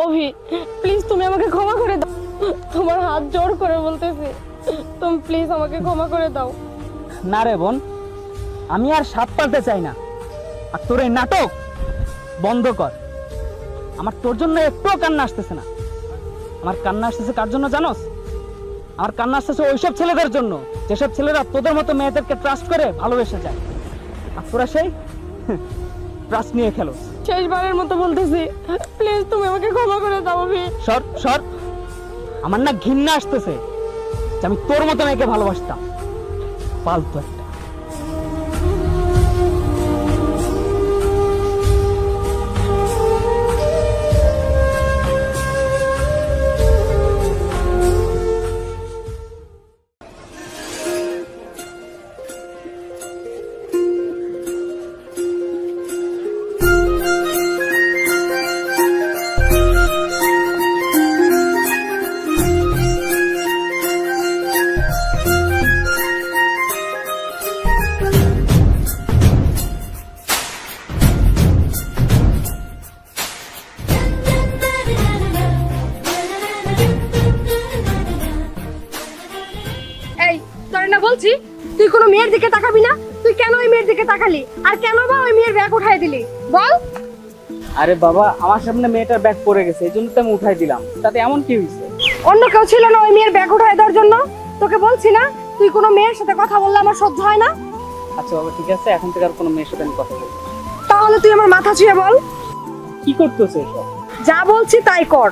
অভি, please তুমি আমাকে ক্ষমা করে দাও, তোমার হাত জোড় করে বলতেছি, তুমি প্লিজ আমাকে ক্ষমা করে দাও। না রে বোন, আমি আর সাথ পালতে চাই না। আর তোর এই নাটক বন্ধ কর। আমার তোর জন্য একটুও কান্না আসতেছে না। আমার কান্না আসতেছে কার জন্য জানোস? আমার কান্না আসতেছে ওইসব ছেলেদের জন্য যেসব ছেলেরা তোদের মতো মেয়েদেরকে ট্রাস্ট করে ভালোবেসে যায়, আর তোরা সেই ট্রাস্ট নিয়ে খেলোস। শেষবারের মতো বলতেছি, প্লিজ তুমি আমাকে ক্ষমা করে দাও অভি। সর সর, আমার না ঘৃণা আসতেছে যে আমি তোর মতো মেয়েকে ভালোবাসতাম। ফালতু একটা। এই তোরে না বলছি তুই কোনো মেয়ের দিকে তাকাবি না, তুই কেন ওই মেয়ের দিকে তাকালি আর কেন বা ওই মেয়ের ব্যাগ উঠাই দিলি বল? আরে বাবা, আমার সামনে মেয়েটার ব্যাগ পড়ে গেছে, এই জন্য তো আমি উঠাই দিলাম। তাতে এমন কি হয়েছে? অন্য কেউ ছিল না ওই মেয়ের ব্যাগ উঠাই দেওয়ার জন্য? তোকে বলছি না তুই কোনো মেয়ের সাথে কথা বললে আমার সহ্য হয় না। আচ্ছা বাবা, ঠিক আছে, এখন থেকে আর কোনো মেয়ের সাথে আমি কথা বলবো না। তাহলে তুই আমার মাথা ছুঁয়ে বল কি করতেছে এসব? যা বলছি তাই কর।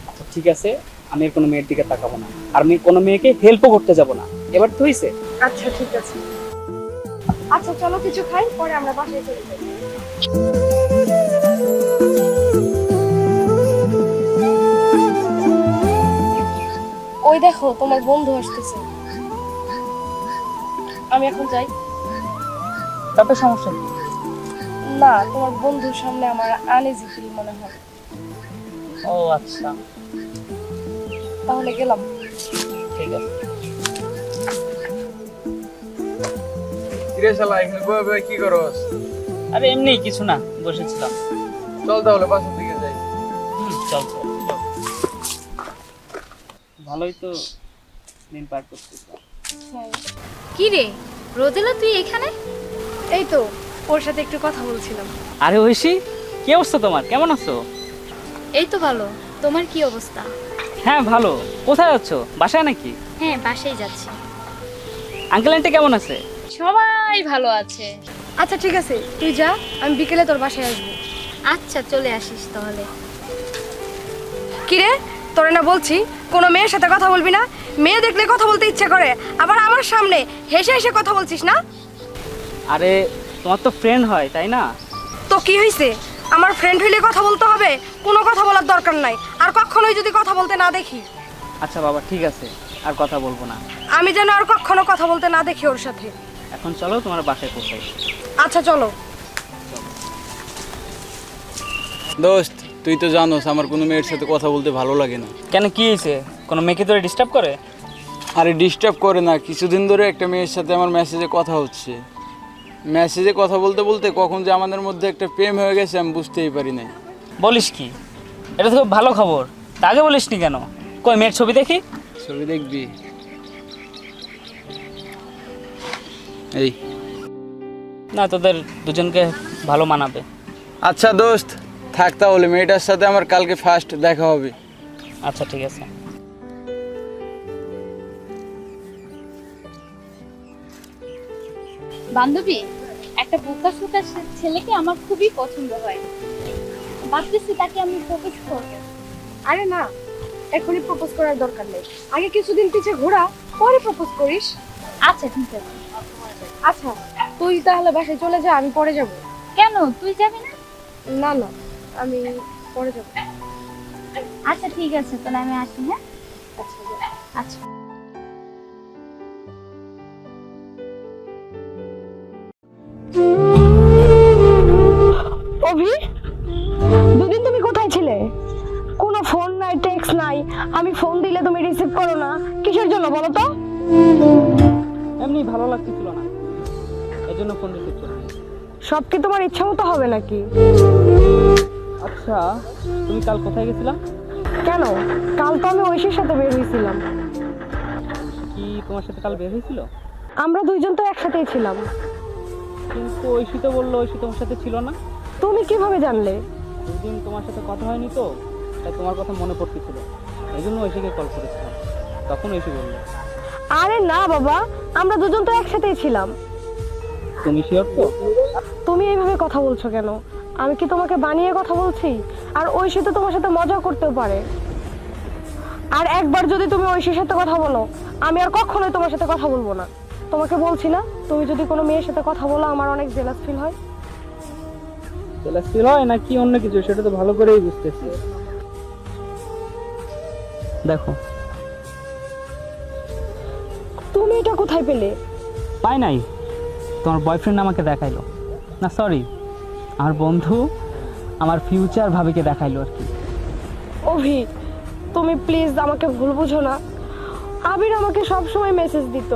আচ্ছা ঠিক আছে, আমি আর কোনো মেয়ের দিকে তাকাবো না, আর আমি কোনো মেয়েকে হেল্পও করতে যাব না। এবার তো হইছে। আচ্ছা ঠিক আছে, আচ্ছা চলো কিছু খাই, পরে আমরা বাসায় চলে যাই। ওই দেখো তোমার বন্ধু আসতেছে, আমি এখন যাই। তাতে সমস্যা কি? না, তোমার বন্ধুর সামনে আমার আনইজি ফিল মনে হয়। ও আচ্ছা, তাহলে গেলাম। ঠিক আছে। কিরে শালা, এখানে বয়ে বয়ে কি করস? আরে এমনি কিছু না, বসেছিলাম। চল তাহলে বাসার দিকে যাই। চল চল চল। ভালোই তো দিন পার করতেছ। কি রে রোদেলা, তুই এখানে? এই তো ওর সাথে একটু কথা বলছিলাম। আরে ঐশী, কি অবস্থা তোমার? কেমন আছো? এই তো ভালো, তোমার কি অবস্থা? হ্যাঁ ভালো। কোথায় যাচ্ছো? বাসায় নাকি? হ্যাঁ, বাসায় যাচ্ছি। আঙ্কেল আন্টি কেমন আছে? সবাই ভালো আছে। আচ্ছা ঠিক আছে, তুই যা, আমি বিকেলে তোর বাসায় আসবো। আচ্ছা চলে আসিস তাহলে। কিরে, তোরে না বলছি কোনো মেয়ের সাথে কথা বলবি না? মেয়ে দেখলে কথা বলতে ইচ্ছে করে, আবার আমার সামনে হেসে হেসে কথা বলছিস না? আরে তোমার তো ফ্রেন্ড হয় তাই না? তো কি হয়েছে? আমার ফ্রেন্ড হইলে কথা বলতে হবে? কোনো কথা বলার দরকার নাই, আর কখনোই যদি কথা বলতে না দেখি। আচ্ছা বাবা ঠিক আছে, আর কথা বলবো না। আমি যেন আর কখনো কথা বলতে না দেখি ওর সাথে। এখন চলো তোমার বাসায় পৌঁছাই। আচ্ছা চলো। দোস্ত, তুই তো জানোস আমার কোনো মেয়ের সাথে কথা বলতে ভালো লাগে না। কেন, কি হয়েছে? কোনো মেয়েকে তোরে ডিস্টার্ব করে? আরে ডিস্টার্ব করে না, কিছুদিন ধরে একটা মেয়ের সাথে আমার মেসেজে কথা হচ্ছে। মেসেজে কথা বলতে বলতে কখন যে আমাদের মধ্যে একটা প্রেম হয়ে গেছে আমি বুঝতেই পারি নাই। বলিস কি? এটা তো খুব ভালো খবর। তা আগে বলিসনি কেন? কই মেয়ের ছবি দেখি। ছবি দেখবি? এই না, তোদের দুজনকে ভালো মানাবে। আচ্ছা দোস্ত, থাক তাহলে, মেয়েটার সাথে আমার কালকে ফার্স্ট দেখা হবে। আচ্ছা ঠিক আছে। বান্ধবী, একটা বোকা শোকা ছেলেকে আমার খুবই পছন্দ হয়, ভাবতেছি তাকে আমি প্রপোজ করব। আরে না, এখনই প্রপোজ করার দরকার নেই, আগে কিছুদিন পিছে ঘোরা, পরে প্রপোজ করিস। আচ্ছা ঠিক আছে। আচ্ছা তুই তাহলে বাসায় চলে যা, আমি পরে যাব। কেন, তুই যাবি না? না না, আমি পরে যাব। আচ্ছা ঠিক আছে, তাহলে আমি আসি। হ্যাঁ আচ্ছা যা। আচ্ছা। অভি, দুদিন তুমি কোথায় ছিলে? কোনো ফোন নাই, টেক্সট নাই, আমি ফোন দিলে তুমি রিসিভ করো না, কিসের জন্য বলো তো? এমনি ভালো লাগতেছিল না, এজন্য ফোন রিসিভ করিনি। সব কি তোমার ইচ্ছা মতো হবে নাকি? আচ্ছা, তুমি কাল কোথায় গেছিলাম? কেন? কাল তো আমি ঐশীর সাথে বের হয়েছিলাম। কি তোমার সাথে কাল বের হয়েছিল? আমরা দুইজন তো একসাথেই ছিলাম। কিন্তু ঐশী তো বললো ঐশী তোমার সাথে ছিল না। তুমি কিভাবে জানলে? দুদিন তোমার সাথে কথা হয়নি তো, তাই তোমার কথা মনে পড়তেছিল, এই জন্য ঐশীকে কল করেছিলাম। তখন ঐশী বললো। আরে না বাবা, আমরা দুজন তো একসাথেই ছিলাম। তুমি শিওর তো? তুমি এইভাবে কথা বলছো কেন? আমি কি তোমাকে বানিয়ে কথা বলছি? আর ঐশী তো তোমার সাথে মজা করতেও পারে। আর একবার যদি তুমি ঐশীর সাথে কথা বলো, আমি আর কখনোই তোমার সাথে কথা বলবো না। তোমাকে বলছি না, তুমি যদি কোনো মেয়ের সাথে কথা বলো আমার অনেক জেলাস ফিল হয়। জেলাস ফিল হয় না কি অন্য কিছু, সেটা তো ভালো করেই বুঝতেছি। দেখো, তুমি এটা কোথায় পেলে? পাই নাই, তোমার বয়ফ্রেন্ড আমাকে দেখাইলো। না সরি, আমার বন্ধু আমার ফিউচার ভাবিকে দেখাইলো আর কি। অভি, তুমি প্লিজ আমাকে ভুল বুঝো না। আবির আমাকে সব সময় মেসেজ দিত,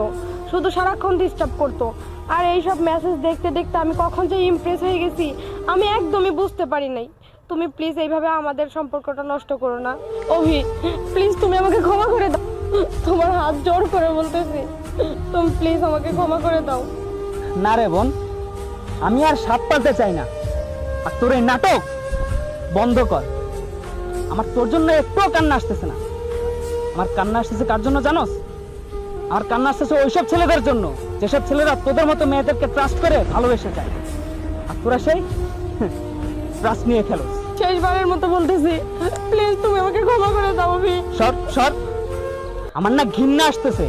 শুধু সারাক্ষণ ডিস্টার্ব করতো। আর এইসব মেসেজ দেখতে দেখতে আমি কখন যে ইমপ্রেস হয়ে গেছি আমি একদমই বুঝতে পারি নাই। তুমি প্লিজ এইভাবে আমাদের সম্পর্কটা নষ্ট করো না। অভি প্লিজ, তুমি আমাকে ক্ষমা করে দাও, তোমার হাত জোর করে বলতেছি, তুমি প্লিজ আমাকে ক্ষমা করে দাও। না রে বোন, আমি আর সাত পালতে চাই না। আর তোর এই নাটক বন্ধ কর। আমার তোর জন্য একটুও কান্না আসতেছে না। আমার কান্না আসতেছে কার জন্য জানোস? আমার কান্না আসতেছে ওইসব ছেলেদের জন্য যেসব ছেলেরা তোদের মতো মেয়েদেরকে ট্রাস্ট করে ভালোবেসে যায়, আর তোরা সেই ট্রাস্ট নিয়ে খেলোস। শেষবারের মতো বলতেছি, প্লিজ তুমি আমাকে ক্ষমা করে দাও অভি। সর সর, আমার না ঘৃণা আসতেছে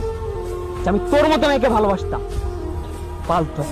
যে আমি তোর মতো মেয়েকে ভালোবাসতাম। পাল্টো।